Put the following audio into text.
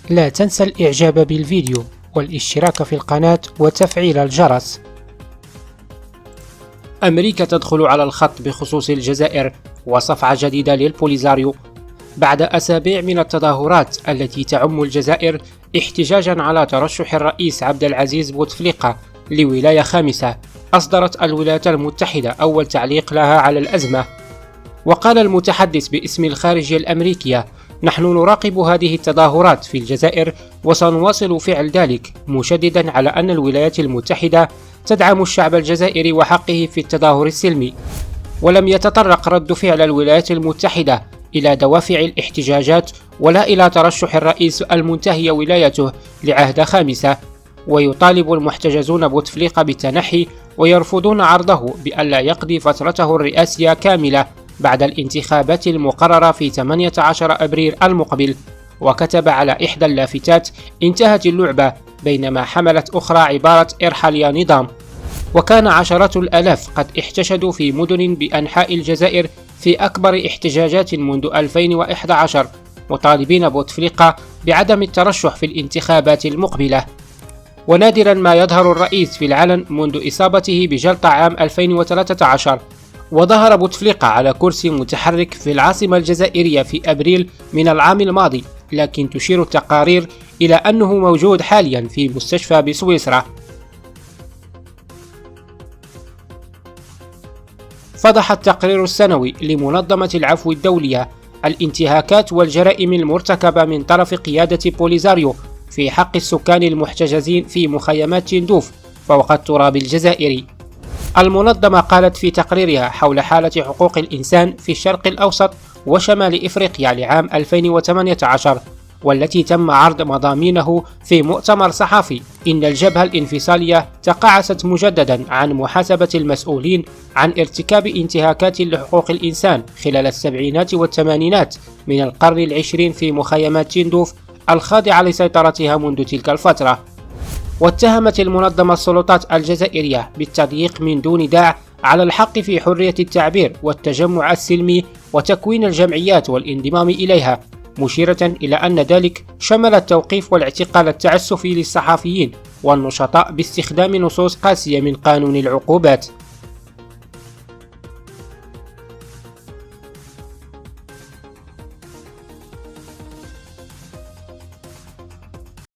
لا تنسى الإعجاب بالفيديو والاشتراك في القناة وتفعيل الجرس. أمريكا تدخل على الخط بخصوص الجزائر وصفعة جديدة للبوليزاريو بعد أسابيع من التظاهرات التي تعم الجزائر احتجاجا على ترشح الرئيس عبد العزيز بوتفليقة لولاية خامسة. أصدرت الولايات المتحدة أول تعليق لها على الأزمة، وقال المتحدث باسم الخارجية الأمريكية: نحن نراقب هذه التظاهرات في الجزائر وسنواصل فعل ذلك، مشددا على أن الولايات المتحدة تدعم الشعب الجزائري وحقه في التظاهر السلمي. ولم يتطرق رد فعل الولايات المتحدة إلى دوافع الاحتجاجات ولا إلى ترشح الرئيس المنتهي ولايته لعهد خامسة، ويطالب المحتجزون بوتفليقة بالتنحي ويرفضون عرضه بألا يقضي فترته الرئاسية كاملة بعد الانتخابات المقررة في 18 أبريل المقبل. وكتب على إحدى اللافتات: انتهت اللعبة، بينما حملت أخرى عبارة ارحل يا نظام. وكان عشرات الآلاف قد احتشدوا في مدن بأنحاء الجزائر في أكبر احتجاجات منذ 2011 مطالبين بوتفليقة بعدم الترشح في الانتخابات المقبلة. ونادرا ما يظهر الرئيس في العلن منذ إصابته بجلطة عام 2013، وظهر بوتفليقة على كرسي متحرك في العاصمة الجزائرية في أبريل من العام الماضي، لكن تشير التقارير إلى أنه موجود حاليا في مستشفى بسويسرا. فضح التقرير السنوي لمنظمة العفو الدولية الانتهاكات والجرائم المرتكبة من طرف قيادة بوليزاريو في حق السكان المحتجزين في مخيمات تندوف فوق التراب الجزائري. المنظمة قالت في تقريرها حول حالة حقوق الإنسان في الشرق الأوسط وشمال إفريقيا لعام 2018، والتي تم عرض مضامينه في مؤتمر صحفي، إن الجبهة الانفصالية تقاعست مجددا عن محاسبة المسؤولين عن ارتكاب انتهاكات لحقوق الإنسان خلال السبعينات والثمانينات من القرن العشرين في مخيمات تندوف الخاضعة لسيطرتها منذ تلك الفترة. واتهمت المنظمة السلطات الجزائرية بالتضييق من دون داع على الحق في حرية التعبير والتجمع السلمي وتكوين الجمعيات والانضمام إليها، مشيرة إلى أن ذلك شمل التوقيف والاعتقال التعسفي للصحفيين والنشطاء باستخدام نصوص قاسية من قانون العقوبات.